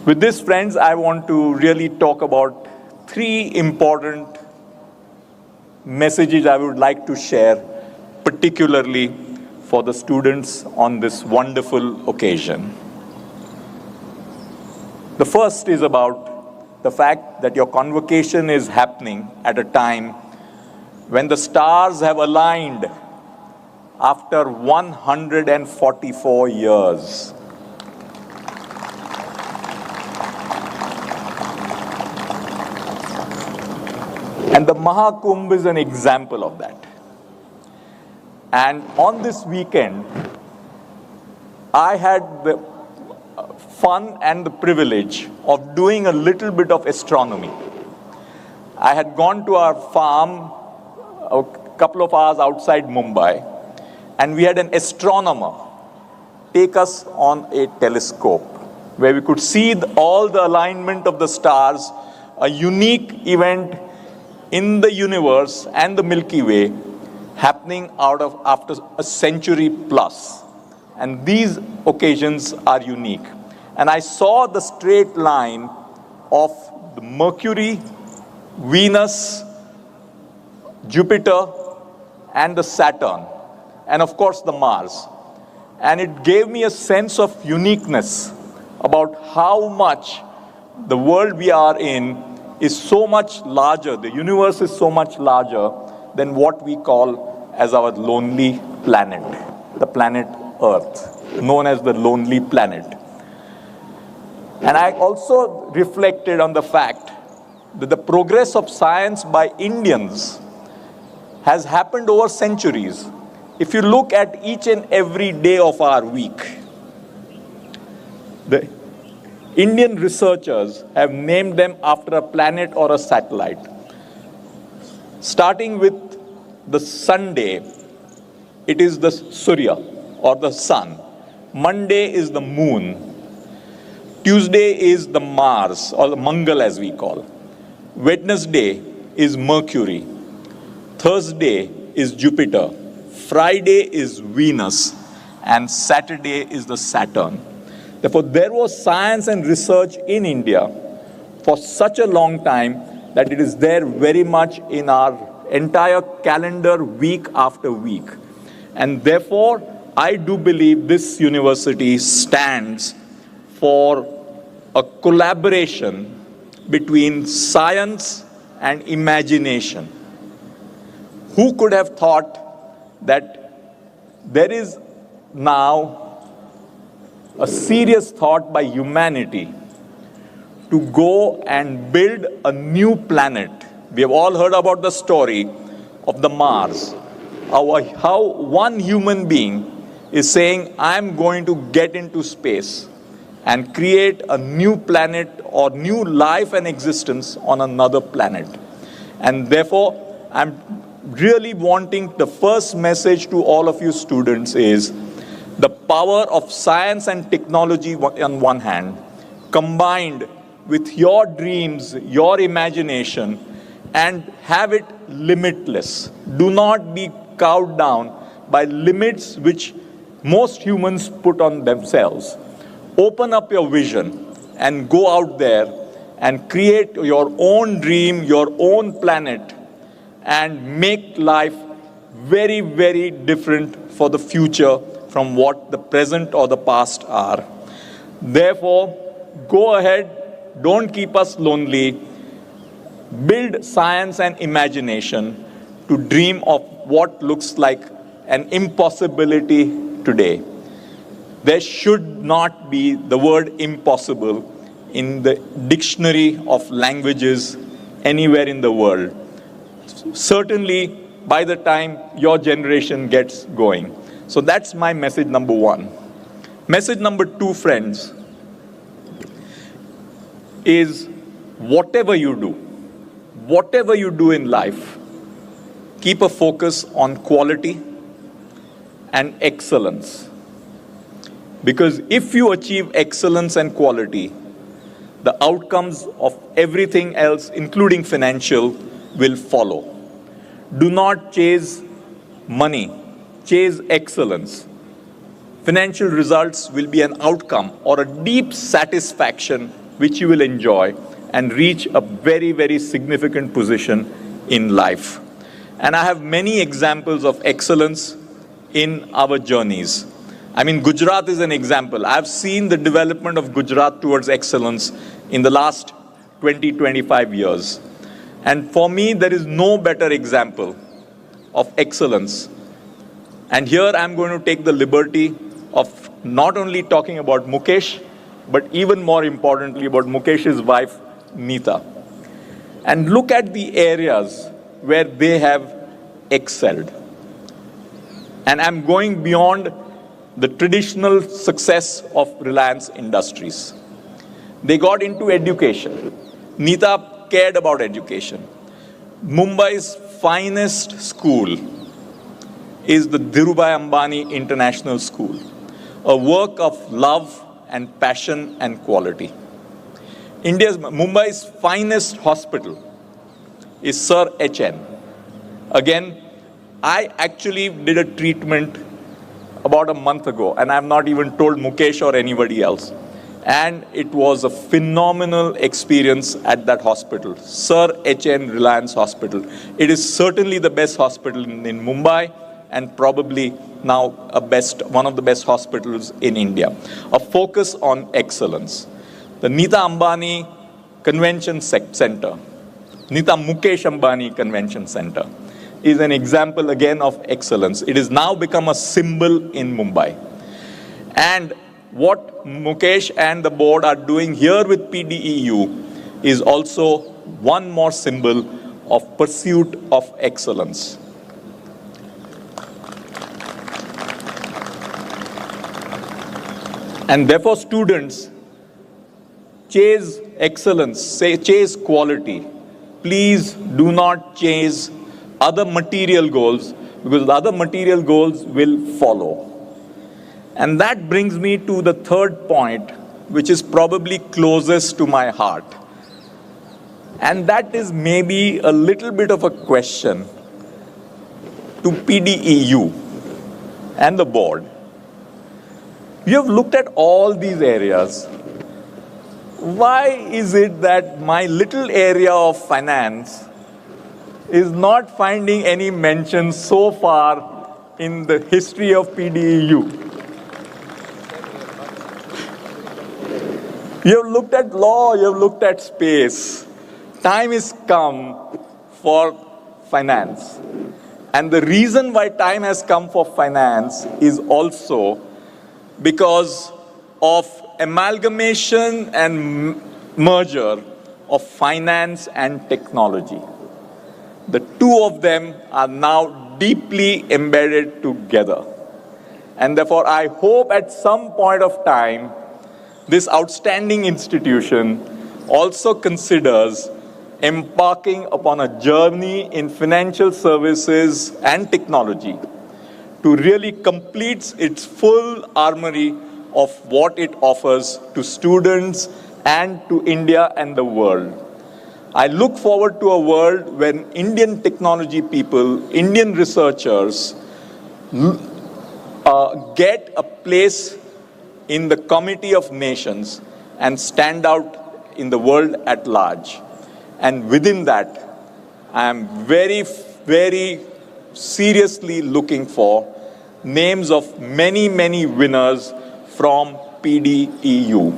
With this, friends, I want to really talk about three important messages I would like to share, particularly for the students on this wonderful occasion. The first is about the fact that your convocation is happening at a time when the stars have aligned after 144 years. And the Mahakumbh is an example of that. And on this weekend, I had the fun and the privilege of doing a little bit of astronomy. I had gone to our farm a couple of hours outside Mumbai, and we had an astronomer take us on a telescope where we could see all the alignment of the stars, a unique event in the universe and the Milky Way happening after a century plus. And these occasions are unique. And I saw the straight line of the Mercury, Venus, Jupiter, and the Saturn, and of course the Mars. And it gave me a sense of uniqueness about how much the world we are in is so much larger, the universe is so much larger than what we call as our lonely planet, the planet Earth, known as the lonely planet. And I also reflected on the fact that the progress of science by Indians has happened over centuries. If you look at each and every day of our week, the Indian researchers have named them after a planet or a satellite. Starting with the Sunday, it is the Surya or the sun. Monday is the moon. Tuesday is the Mars or the Mangal as we call. Wednesday is Mercury. Thursday is Jupiter. Friday is Venus. And Saturday is the Saturn. Therefore, there was science and research in India for such a long time that it is there very much in our entire calendar week after week. And therefore, I do believe this university stands for a collaboration between science and imagination. Who could have thought that there is now a serious thought by humanity to go and build a new planet? We have all heard about the story of the Mars, how one human being is saying, I'm going to get into space and create a new planet or new life and existence on another planet. And therefore, I'm really wanting the first message to all of you students is the power of science and technology on one hand, combined with your dreams, your imagination, and have it limitless. Do not be cowed down by limits which most humans put on themselves. Open up your vision and go out there and create your own dream, your own planet, and make life very, very different for the future from what the present or the past are. Therefore, go ahead, don't keep us lonely. Build science and imagination to dream of what looks like an impossibility today. There should not be the word impossible in the dictionary of languages anywhere in the world. Certainly by the time your generation gets going. So that's my message number one. Message number two, friends, is whatever you do in life, keep a focus on quality and excellence. Because if you achieve excellence and quality, the outcomes of everything else, including financial, will follow. Do not chase money, chase excellence. Financial results will be an outcome or a deep satisfaction which you will enjoy and reach a very, very significant position in life. And I have many examples of excellence in our journeys. I mean, Gujarat is an example. I've seen the development of Gujarat towards excellence in the last 20, 25 years. And for me, there is no better example of excellence. And here I'm going to take the liberty of not only talking about Mukesh, but even more importantly about Mukesh's wife, Neeta. And look at the areas where they have excelled. And I'm going beyond the traditional success of Reliance Industries. They got into education. Neeta cared about education. Mumbai's finest school is the Dhirubhai Ambani International School, a work of love and passion and quality. Mumbai's finest hospital is Sir H.N. Again, I actually did a treatment about a month ago, and I've not even told Mukesh or anybody else. And it was a phenomenal experience at that hospital, Sir H.N. Reliance Hospital. It is certainly the best hospital in Mumbai, and probably now one of the best hospitals in India. A focus on excellence. The Neeta Ambani Convention Center, Neeta Mukesh Ambani Convention Center, is an example again of excellence. It has now become a symbol in Mumbai. And what Mukesh and the board are doing here with PDEU is also one more symbol of pursuit of excellence. And therefore, students, chase excellence, chase quality. Please do not chase other material goals, because the other material goals will follow. And that brings me to the third point, which is probably closest to my heart. And that is maybe a little bit of a question to PDEU and the board. You have looked at all these areas. Why is it that my little area of finance is not finding any mention so far in the history of PDEU? You have looked at law, you have looked at space. Time is come for finance. And the reason why time has come for finance is also because of amalgamation and merger of finance and technology. The two of them are now deeply embedded together. And therefore, I hope at some point of time, this outstanding institution also considers embarking upon a journey in financial services and technology to really complete its full armory of what it offers to students and to India and the world. I look forward to a world when Indian technology people, Indian researchers get a place in the Committee of Nations and stand out in the world at large. And within that, I am very, very seriously looking for names of many, many winners from PDEU.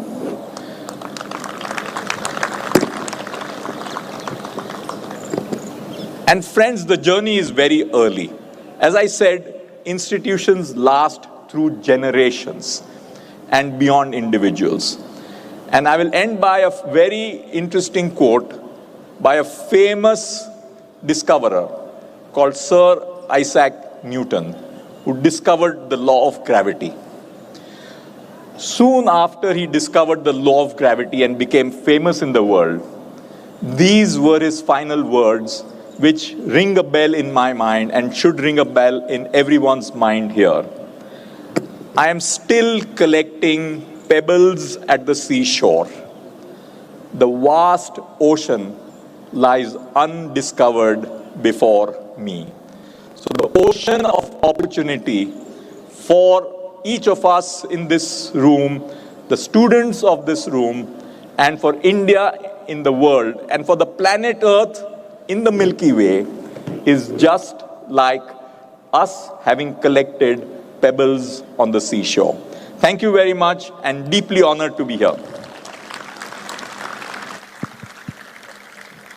And friends, the journey is very early. As I said, institutions last through generations and beyond individuals. And I will end by a very interesting quote by a famous discoverer called Sir Isaac Newton, who discovered the law of gravity. Soon after he discovered the law of gravity and became famous in the world, these were his final words, which ring a bell in my mind and should ring a bell in everyone's mind here. I am still collecting pebbles at the seashore. The vast ocean lies undiscovered before me. So the ocean of opportunity for each of us in this room, the students of this room, and for India in the world, and for the planet Earth in the Milky Way, is just like us having collected pebbles on the seashore. Thank you very much, and deeply honored to be here.